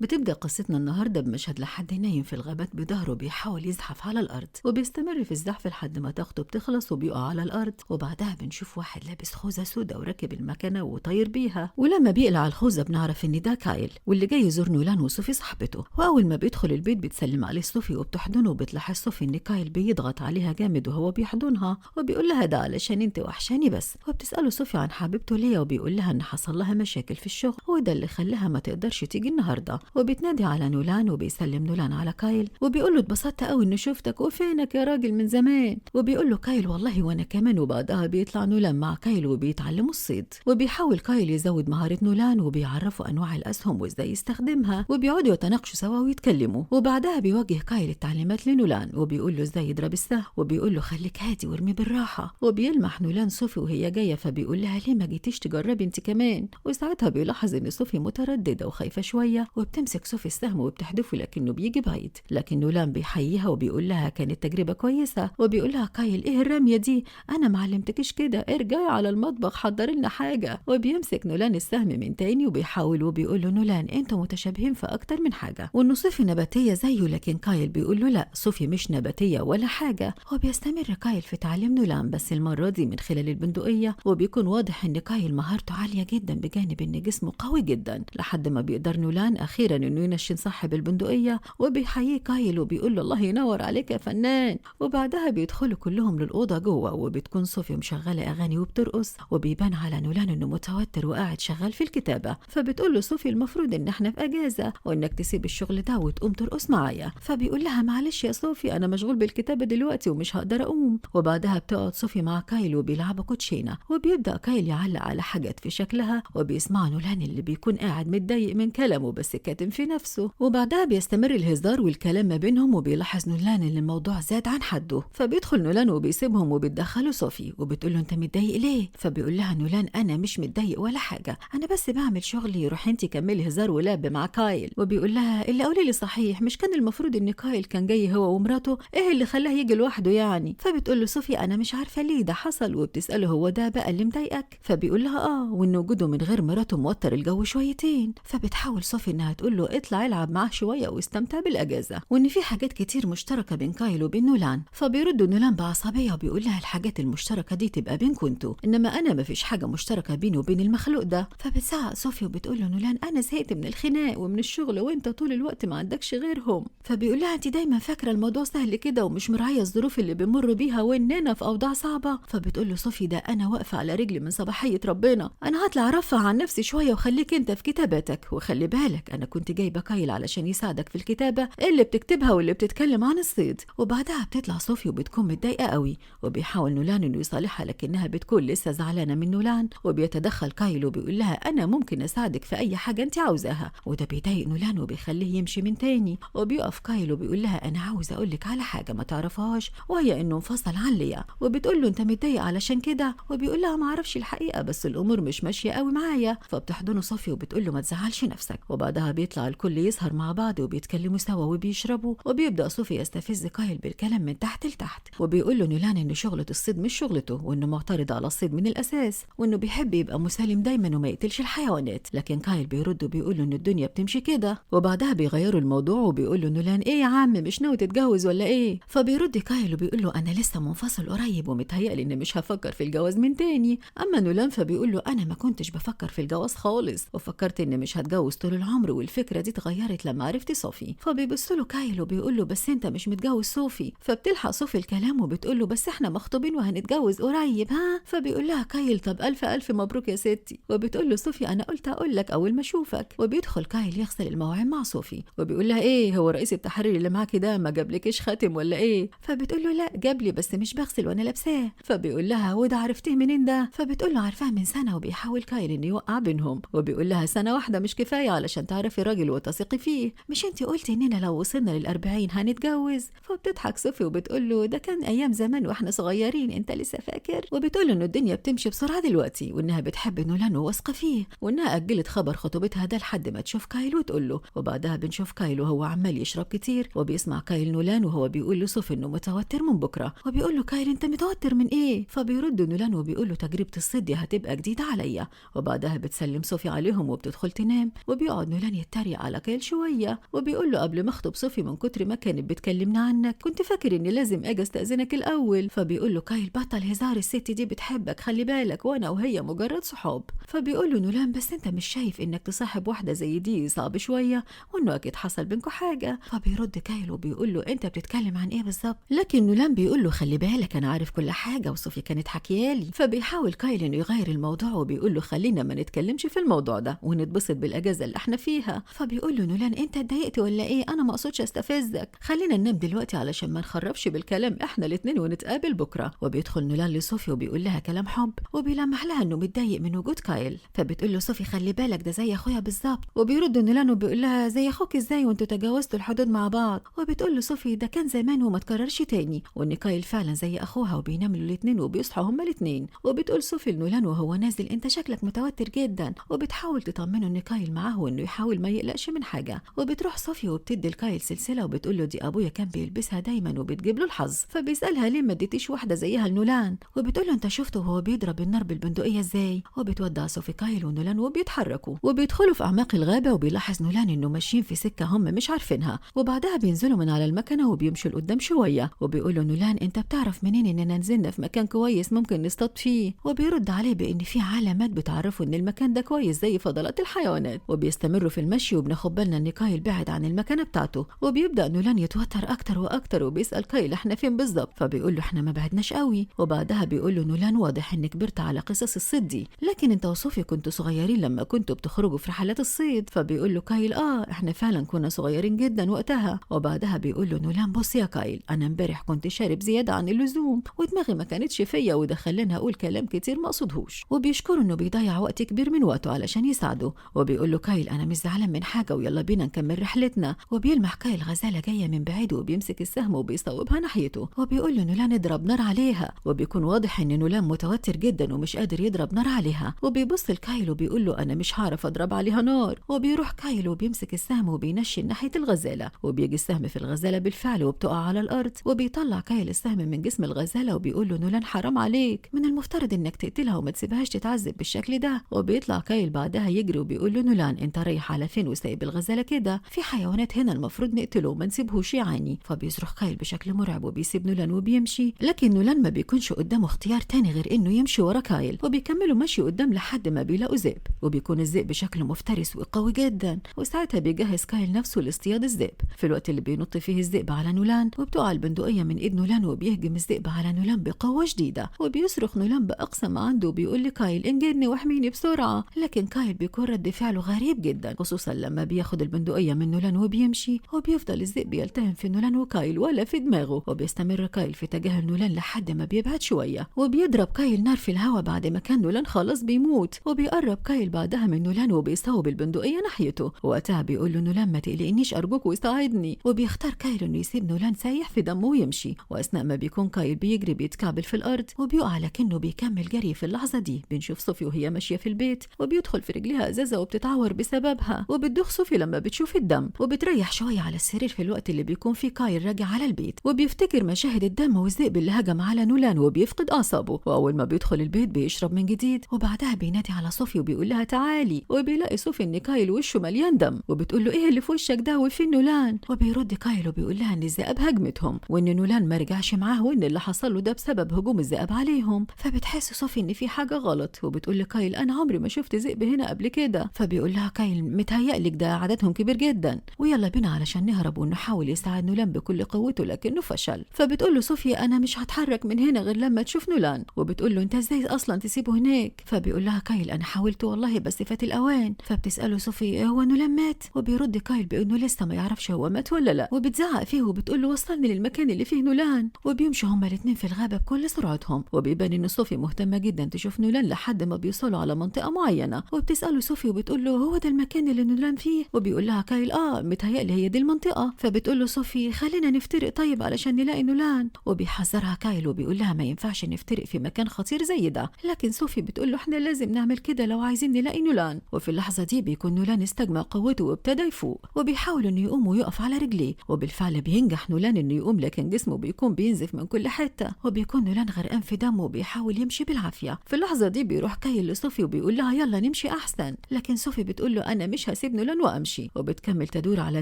بتبدأ قصتنا النهاردة بمشهد لحد نايم في الغابات بظهره بيحاول يزحف على الأرض، وبيستمر في الزحف لحد ما طاقته بتخلص وبيقع على الأرض. وبعدها بنشوف واحد لابس خوذة سودا وراكب المكنة وطاير بيها، ولما بيقلع الخوذة بنعرف إن ده كايل واللي جاي يزور نولان وصوفي صاحبته. وأول ما بيدخل البيت بتسلم عليه صوفي وبتحضنه، وبتلاحظ صوفي إن كايل بيضغط عليها جامد وهو بيحضنها، وبيقول لها ده علشان انت وحشاني بس. وبتسأله صوفي عن حبيبته ليا، وبيقول لها إن حصل لها مشاكل في الشغل وده اللي خلاها ما تقدرش تيجي النهارده. وبيتنادي على نولان وبيسلم نولان على كايل وبيقول له اتبسطت قوي اني شفتك، وفينك يا راجل من زمان. وبيقول له كايل والله وانا كمان. وبعدها بيطلع نولان مع كايل وبيتعلموا الصيد، وبيحاول كايل يزود مهارة نولان وبيعرفوا انواع الاسهم وازاي يستخدمها، وبيقعدوا يتناقشوا سوا ويتكلموا. وبعدها بيوجه كايل التعليمات لنولان وبيقول له ازاي يضرب السهم، وبيقول له خليك هادي وارمي بالراحه. وبيلمح نولان صوفي وهي جايه، فبيقول لها ليه ما جيتيش تجربي انت كمان. وساعتها بيلاحظ ان صوفي متردده وخايفه شويه، وبتمسك صوفي السهم وبتحدفه لكنه بيجي بعيد. لكن نولان بيحييها وبيقول لها كانت تجربه كويسه. وبيقول لها كايل ايه الرميه دي، انا معلمتكش كده، ارجعي على المطبخ حضري لنا حاجه. وبيمسك نولان السهم من تاني وبيحاول، وبيقول له نولان انتوا متشابهين في اكتر من حاجه، وان صوفي نباتيه زيه. لكن كايل بيقول له لا، صوفي مش نباتيه ولا حاجه. وبيستمر كايل في تعليم نولان بس المره دي من خلال البندقيه، وبيكون واضح ان كايل مهارته عاليه جدا بجانب ان جسمه قوي جدا، لحد ما بيقدر نولان اخيرا انه ينشن صاحب البندقيه. وبيحييه كايل وبيقول له الله ينور عليك يا فنان. وبعدها بيدخلوا كلهم للاوضه جوه، وبتكون صوفي مشغله اغاني وبترقص، وبيبان على نولان انه متوتر وقاعد شغال في الكتابه. فبتقول له صوفي المفروض ان احنا في اجازه وانك تسيب الشغل ده وتقوم ترقص معايا. فبيقول لها معلش يا صوفي انا مشغول بالكتابه دلوقتي ومش هقدر اقوم. وبعدها بتقعد صوفي مع كايل وبيلعبوا كوتشينه، وبيبدا كايل يعلق على حاجات في شكلها، وبيسمع نولان اللي بيكون قاعد متضايق من كلامه بس كاتم في نفسه. وبعدها بيستمر الهزار والكلام ما بينهم، وبيلاحظ نولان ان الموضوع زاد عن حده. فبيدخل نولان وبيسيبهم وبتدخله صوفي وبتقول له انت متضايق ليه. فبيقول لها نولان انا مش متضايق ولا حاجه، انا بس بعمل شغلي، روحي انت كملي هزار ولعب مع كايل. وبيقول لها اللي قولي لي صحيح، مش كان المفروض ان كايل كان جاي هو ومراته، ايه اللي خلاه يجي لوحده يعني؟ فبتقول له صوفي انا مش عارفه ليه ده حصل. وبتساله هو ده بقى اللي مضايقك؟ فبيقول لها وان وجوده من غير مراته موتر الجو شويتين. فبتحاول صوفي انها تقول له اطلع العب معاه شويه واستمتع بالاجازه، وان في حاجات كتير مشتركه بين كايل وبين نولان. فبيرد نولان بعصبيه وبيقول لها الحاجات المشتركه دي تبقى بينكم انتوا، انما انا مفيش حاجه مشتركه بيني وبين المخلوق ده. فبتزعق صوفي وبتقول له نولان انا زهقت من الخناق ومن الشغل وانت طول الوقت ما عندكش غيرهم. فبيقول لها انت دايما فاكره الموضوع سهل كده ومش مراعيه الظروف اللي بنمر بيها واننا في اوضاع صعبه. فبتقول له صوفي ده انا واقفه على رجلي من صباحيه ربنا، انا هطلع ارفع عن نفسي شويه وخليك انت في كتاباتك. وخلي بالك انا كنت جايبه كايل علشان يساعدك في الكتابه اللي بتكتبها واللي بتتكلم عن الصيد. وبعدها بتطلع صوفي وبتكون متضايقه قوي، وبيحاول نولان انه يصالحها لكنها بتكون لسه زعلانه من نولان. وبيتدخل كايل وبيقول لها انا ممكن اساعدك في اي حاجه انت عاوزاها، وده بيضايق نولان وبيخليه يمشي من تاني. وبيقف كايل وبيقول لها انا عاوز اقول لك على حاجه ما تعرفهاش، وهي انه انفصل عن ليا. وبتقول له انت متضايق علشان كده؟ وبيقول لها ما اعرفش الحقيقه بس الامور مش ماشيه قوي معايا. فبتحضنه صوفي وبتقول له ما تزعلش نفسك. وبعدها بيطلع الكل يسهر مع بعض وبيتكلموا سوا وبيشربوا، وبيبدا صوفي يستفز كايل بالكلام من تحت لتحت، وبيقول له نولان ان شغله الصيد مش شغلته، وانه معترض على الصيد من الاساس، وانه بيحب يبقى مسالم دايما وما يقتلش الحيوانات. لكن كايل بيرد وبيقول له ان الدنيا بتمشي كده. وبعدها بيغيروا الموضوع وبيقول له نولان ايه يا عم مش ناوي تتجوز ولا ايه؟ فبيرد كايل وبيقول له انا لسه منفصل قريب ومتهيألي اني مش هفكر في الجواز من تاني. اما نولان فبيقول له انا ما كنتش بفكر في الجواز خالص، وفكرت اني مش هتجوز طول العمر، والفكره دي اتغيرت لما عرفت صوفي. فبيبص له كايل وبيقول له بس انت مش متجوز صوفي. فبتلحق صوفي الكلام وبتقول له بس احنا مخطوبين وهنتجوز قريب ها. فبيقول لها كايل طب الف الف مبروك يا ستي. وبتقول له صوفي انا قلت اقول لك اول ما اشوفك. وبيدخل كايل يغسل المواعين مع صوفي، وبيقول لها ايه هو رئيس التحرير اللي معاكي ده ما جابلكيش خاتم ولا ايه؟ فبتقول له لا جاب لي بس مش بغسل وانا لابساه. فبيقول لها وده عرفتيه منين ده؟ فبتقول له عارفاه من سنه. وبيحاول كايل انه يوقع بينهم، وبيقول لها سنه واحده مش كفايه علشان تعرفي راجل وتثقي فيه، مش انتي قلتي اننا لو وصلنا لل40 هنتجوز؟ فبتضحك صوفي وبتقول له ده كان ايام زمان واحنا صغيرين، انت لسه فاكر؟ وبتقول له انه الدنيا بتمشي بسرعه دلوقتي، وانها بتحب نولان وواثقه فيه، وانها اجلت خبر خطوبتها ده لحد ما تشوف كايل وتقول له. وبعدها بنشوف كايل وهو عمال يشرب كتير، وبيسمع كايل نولان وهو بيقول لصوفي انه متوتر من بكره. وبيقول له كايل انت متوتر من ايه؟ فبيرد نولان وبيقول له تجربه الصيد دي هتبقى جديده عليا. وبعدها بتسلم صوفي عليهم وبتدخل تنام، وبيقعد نولان بيتريق على كايل شوية وبيقول له قبل ما اخطب صوفي من كتر ما كانت بتكلمنا عنك كنت فاكر اني لازم اجي استأذنك الاول. فبيقول له كايل بطل هزار، الست دي بتحبك خلي بالك، وانا وهي مجرد صحاب. فبيقول له نولان بس انت مش شايف انك تصاحب واحدة زي دي صعب شوية وانه اكيد حصل بينكوا حاجة؟ فبيرد كايل وبيقول له انت بتتكلم عن ايه بالظبط؟ لكن نولان بيقول له خلي بالك انا عارف كل حاجة وصوفي كانت حكيالي. فبيحاول كايل انه يغير الموضوع وبيقول له خلينا ما نتكلمش في الموضوع ده ونتبسط بالاجازة اللي احنا فيها. فبيقول له نولان انت اتضايقت ولا ايه؟ انا ما اقصدش استفزك، خلينا ننام دلوقتي علشان ما نخربش بالكلام احنا الاتنين ونتقابل بكرة. وبيدخل نولان لصوفي وبيقول لها كلام حب وبيلمح لها انه متضايق من وجود كايل. فبتقول له صوفي خلي بالك ده زي اخويا بالظبط. وبيرد نولان وبيقول لها زي اخوك ازاي وانتوا تجاوزتوا الحدود مع بعض؟ وبتقول له صوفي ده كان زمان وما تكررش تاني، وان كايل فعلا زي اخوها وبيناموا الاتنين وبيصحوا هما الاتنين. وبتقول صوفي لنولان وهو نازل انت شكلك متوتر جدا، وبتحاول تطمنه ان كايل معاه وانه يحاول ما يقلقش من حاجه. وبتروح صوفي وبتدي لكايل سلسله وبتقول له دي ابويا كان بيلبسها دايما وبتجيب له الحظ. فبيسالها ليه ما اديتيش واحده زيها لنولان؟ وبتقول له انت شفته وهو بيضرب النار بالبندقيه ازاي؟ وبتودع صوفي كايل ونولان وبيتحركوا وبيدخلوا في اعماق الغابه. وبيلاحظ نولان انه ماشيين في سكه هم مش عارفينها، وبعدها بينزلوا من على المكنه وبيمشوا لقدام شويه. وبيقول له نولان انت بتعرف منين اننا نزلنا في مكان كويس ممكن نصطاد فيه؟ وبيرد عليه بان في علامات بتعرفوا ان المكان ده كويس زي فضلات الحيوانات. وبيستمروا في المشي وبناخد بالنا ان كايل بعد عن المكانه بتاعته. وبيبدا نولان يتوتر اكتر واكتر وبيسال كايل احنا فين بالظبط؟ فبيقول له احنا ما بعدناش قوي. وبعدها بيقول له نولان واضح ان كبرت على قصص الصيد دي، لكن انت وصوفي كنتوا صغيرين لما كنتوا بتخرجوا في رحلات الصيد. فبيقول له كايل احنا فعلا كنا صغيرين جدا وقتها. وبعدها بيقول له نولان بص يا كايل انا امبارح كنت شارب زياده عن اللزوم ودماغي ما كانتش فيا وده خلاني اقول كلام كتير ما اقصدهوش. وبيشكره انه بيضيع وقت كبير من وقته علشان يساعده. وبيقول له كايل انا مش زعلان من حاجه ويلا بينا نكمل رحلتنا. وبيلمح كايل غزاله جايه من بعيد وبيمسك السهم وبيصوبها ناحيته. وبيقول له نولان اضرب نار عليها. وبيكون واضح ان نولان متوتر جدا ومش قادر يضرب نار عليها. وبيبص لكايل وبيقول له انا مش هعرف اضرب عليها نار. وبيروح كايل وبيمسك السهم وبينشن ناحيه الغزاله. وبيجي السهم في الغزاله بالفعل وبتقع على الارض. وبيطلع كايل السهم من جسم الغزاله وبيقول له نولان حرام عليك، من المفترض انك تقتلها وما تسيبهاش تتعذب بالشكل ده. وبيطلع كايل بعدها يجري وبيقول له نولان انت رايح على فين وسايب الغزاله كده؟ في حيوانات هنا المفروض نقتله وما نسيبهوش يعاني. فبيصرخ كايل بشكل مرعب وبيسيب نولان وبيمشي. لكن نولان ما بيكونش قدامه اختيار تاني غير انه يمشي ورا كايل. وبيكملوا مشي قدام لحد ما بيلاقوا ذئب. وبيكون الذئب بشكل مفترس وقوي جدا. وساعتها بيجهز كايل نفسه لاصطياد الذئب. في الوقت اللي بينط فيه الذئب على نولان وبتقع البندقيه من ايد نولان وبيهجم الذئب على نولان بقوه شديده. وبيصرخ نولان باقصى ما عنده وبيقول لكايل انجدني واحميني بسرعه. لكن كايل بيكون رد فعله غريب جدا، خصوصا لما بياخد البندقيه من نولان وبيمشي. وبيفضل الذئب يلتهم في نولان وكايل ولا في دماغه. وبيستمر كايل في تجاهل نولان لحد ما بيبعد شويه. وبيضرب كايل نار في الهواء بعد ما كان نولان خلاص بيموت. وبيقرب كايل بعدها من نولان وبيصوب البندقيه ناحيته. وقتها بيقول له نولان ما تقلقنيش ارجوك وساعدني. وبيختار كايل انه يسيب نولان سايح في دمه ويمشي. واثناء ما بيكون كايل بيجري بيتكعبل في الارض وبيقع، لكنه بيكمل جري. في اللحظه دي بنشوف صوفي وهي ماشيه في البيت وبيدخل في رجلها ازازه وبتتعور بسببها. وبتدوخ صوفي لما بتشوف الدم وبتريح شويه على السرير في الوقت اللي بيكون فيه كايل راجع على البيت. وبيفتكر مشاهد الدم والذئب اللي هجم على نولان وبيفقد اعصابه. واول ما بيدخل البيت بيشرب من جديد. وبعدها بينادي على صوفي وبيقول لها تعالي. وبيلاقي صوفي ان كايل وشه مليان دم. وبتقول له ايه اللي في وشك ده وفين نولان؟ وبيرد كايل وبيقول لها ان الذئاب هجمتهم وان نولان ما رجعش معاه وان اللي حصل له ده بسبب هجوم الذئاب عليهم. فبتحس صوفي ان في حاجه غلط. وبتقول لكايل انا عمري ما شفت ذئب هنا قبل كده. فبيقول لها كايل متهيألك ده عددهم كبير جدا ويلا بينا علشان نهرب. ونحاول يساعد نولان بكل قوته لكنه فشل. فبتقول له صوفي انا مش هتحرك من هنا غير لما تشوف نولان. وبتقول له انت ازاي اصلا تسيبه هناك؟ فبيقول لها كايل انا حاولت والله بس فات الاوان. فبتساله صوفي هو نولان مات؟ وبيرد كايل بانه لسه ما يعرفش هو مات ولا لا. وبتزعق فيه وبتقول له وصلني للمكان اللي فيه نولان. وبيمشوا هما الاثنين في الغابه بكل سرعتهم. وبيبان ان صوفي مهتمه جدا تشوف نولان لحد ما بيوصلوا على منطقه معينه. وبتساله صوفي وبتقول له هو ده المكان اللي نولان فيه؟ وبيقول لها كايل متهيألي هي دي المنطقه. فبتقول له صوفي خلينا نفترق طيب علشان نلاقي نولان. وبيحذرها كايل وبيقول لها ما ينفعش نفترق في مكان خطير زي ده. لكن صوفي بتقول له احنا لازم نعمل كده لو عايزين نلاقي نولان. وفي اللحظه دي بيكون نولان استجمع قوته وابتدى يفوق. وبيحاول انه يقوم ويقف على رجليه. وبالفعل بينجح نولان انه يقوم، لكن جسمه بيكون بينزف من كل حته. وبيكون نولان غرقان في دمه وبيحاول يمشي بالعافيه. في اللحظه دي بيروح كايل لصوفي وبيقول لها يلا نمشي احسن. لكن صوفي بتقول له انا مش هسيب نولان وامشي. وبتكمل تدور على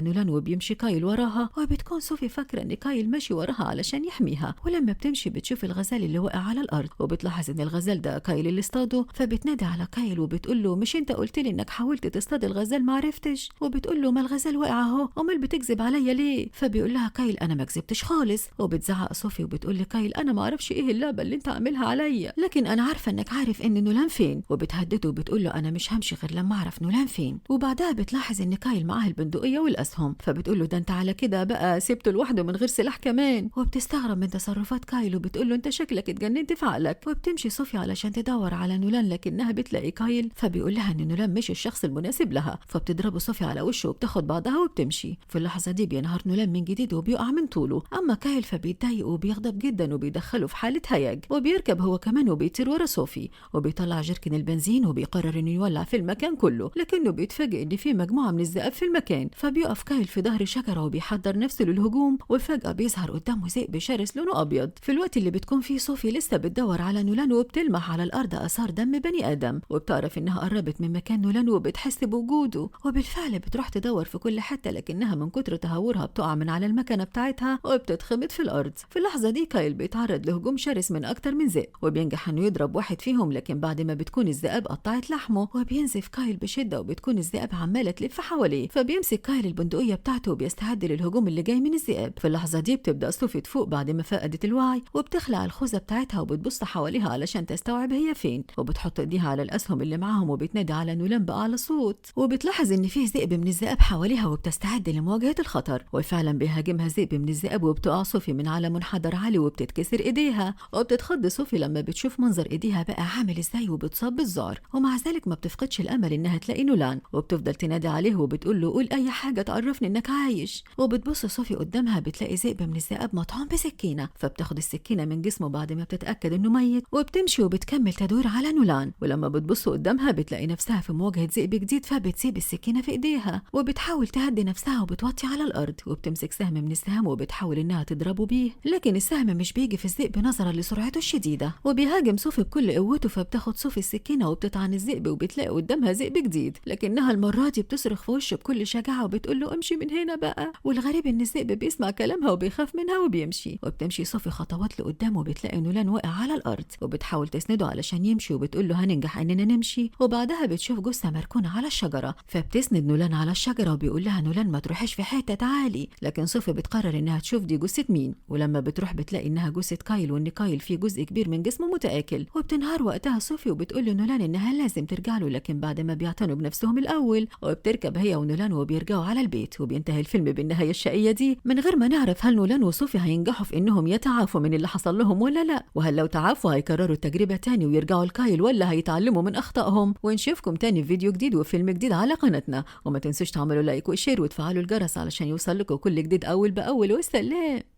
نولان وبيمشي كايل وراها، وبتكون صوفي فاكره ان كايل ماشي وراها علشان يحميها. ولما بتمشي بتشوف الغزال اللي وقع على الارض، وبتلاحظ ان الغزال ده كايل اللي اصطاده. فبتنادي على كايل وبتقول له مش انت قلت لي انك حاولت تصطاد الغزال ما عرفتش؟ وبتقول له ما الغزال واقع اهو، امال بتكذب عليا ليه؟ فبيقول لها كايل انا ما كذبتش خالص. وبتزعق صوفي وبتقول لكايل انا ما اعرفش ايه اللعبه اللي انت عاملها عليا، لكن انا عارفه انك عارف ان نولان فين. وبتهدده وبتقول له انا مش همشي غير لما اعرف نولان فين. وبعدها بتلاحظ ان كايل معاه البندقيه والاسهم، فبتقول له ده انت على كده بقى سبته لوحده من غير سلاح كمان. وبتستغرب من تصرفات كايل وبتقول له انت شكلك اتجننت في عقلك. وبتمشي صوفي علشان تدور على نولان، لكنها بتلاقي كايل، فبيقول لها ان نولان مش الشخص المناسب لها. فبتضربه صوفي على وشه وبتاخد بعضها وبتمشي. في اللحظه دي بينهار نولان من جديد وبيقع من طوله. اما كايل فبيتضايق وبيغضب جدا وبيدخله في حاله هياج، وبيركب هو كمان وبيطير ورا صوفي، وبيطلع جركن البنزين وبيقرر انه يولع في المكان كله. لكنه بيتفاجئ ان في مجموعه من الذئاب في المكان. فبيقف كايل في ظهر شجره وبيحضر نفسه للهجوم، وفجاه بيظهر قدامه ذئب شرس لونه ابيض. في الوقت اللي بتكون فيه صوفي لسه بتدور على نولان وبتلمح على الارض اثار دم بني ادم، وبتعرف انها قربت من مكان نولان وبتحس بوجوده. وبالفعل بتروح تدور في كل حته، لكنها من كتر تهورها بتقع من على المكنه بتاعتها وبتتخبط في الارض. في اللحظه دي كايل بيتعرض لهجوم شرس من اكتر من ذئب، وبينجح انه يضرب واحد فيهم، لكن بعد ما بتكون الذئاب قطعت لحمه وبينزف كايل بشده، وبتكون الذئاب عماله تلف حواليه. فبيمسك كايل البندقيه بتاعته وبيستعد للهجوم اللي جاي من الذئاب. في اللحظه دي بتبدا صوفي تفوق بعد ما فقدت الوعي، وبتخلع الخوذه بتاعتها وبتبص حواليها علشان تستوعب هي فين. وبتحط ايديها على الاسهم اللي معاهم وبتنادي على نولان باعلى صوت. وبتلاحظ ان فيه ذئب من الذئاب حواليها وبتستعد لمواجهه الخطر. وفعلا بيهاجمها ذئب من الذئاب وبتقع صوفي من على منحدر عالي وبتتكسر ايديها. وبتتخض صوفي لما بتشوف منظر ايديها بقى عامل ازاي وبتصاب بالذعر. ومع ذلك ما بتفقدش الامل انها تلاقي نولان، وبتفضل تنادي عليه وبتقول له قول اي حاجه تعرفني انك عايش. وبتبص صوفي قدامها بتلاقي ذئب من الذئاب مطعون بسكينه، فبتاخد السكينه من جسمه بعد ما بتتاكد انه ميت، وبتمشي وبتكمل تدور على نولان. ولما بتبص قدامها بتلاقي نفسها في مواجهه ذئب جديد، فبتسيب السكينه في ايديها وبتحاول تهدي نفسها وبتوطي على الارض، وبتمسك سهم من السهام وبتحاول انها تضربه بيه، لكن السهم مش بيجي في الذئب نظرا لسرعته الشديده. وبيهاجم صوفي بكل قوته، فبتاخد صوفي السكينه وبتطعن الذئب، وبتلاقي قدامها ذئب جديد، لكنها المره دي بتصرخ في وشه بكل شجاعه وبتقول له امشي من هنا بقى. والغريب ان الذئب بيسمع كلامها وبيخاف منها وبيمشي. وبتمشي صوفي خطوات لقدام وبتلاقي نولان واقع على الارض، وبتحاول تسنده علشان يمشي وبتقول له هننجح اننا نمشي. وبعدها بتشوف جثه مركونه على الشجره، فبتسند نولان على الشجره وبيقول لها نولان ما تروحيش في حته تعالي. لكن صوفي بتقرر انها تشوف دي جثه مين، ولما بتروح بتلاقي انها جثه كايل، وان كايل فيه جزء كبير من جسمه متآكل. وبتنهار وقتها صوفي وبتقول لنولان انها لازم ترجع له، لكن بعد ما بيعتنوا بنفسهم الاول. وبتركب هي ونولان وبيرجعوا على البيت، وبينتهي الفيلم بالنهايه الشقيه دي من غير ما نعرف هل نولان وصوفي هينجحوا في انهم يتعافوا من اللي حصل لهم ولا لا، وهل لو تعافوا هيكرروا التجربه تاني ويرجعوا لكايل ولا هيتعلموا من اخطائهم. ونشوفكم تاني في فيديو جديد وفيلم جديد على قناتنا، وما تنسوش تعملوا لايك وشير وتفعلوا الجرس علشان يوصل لكم كل جديد اول باول. والسلام.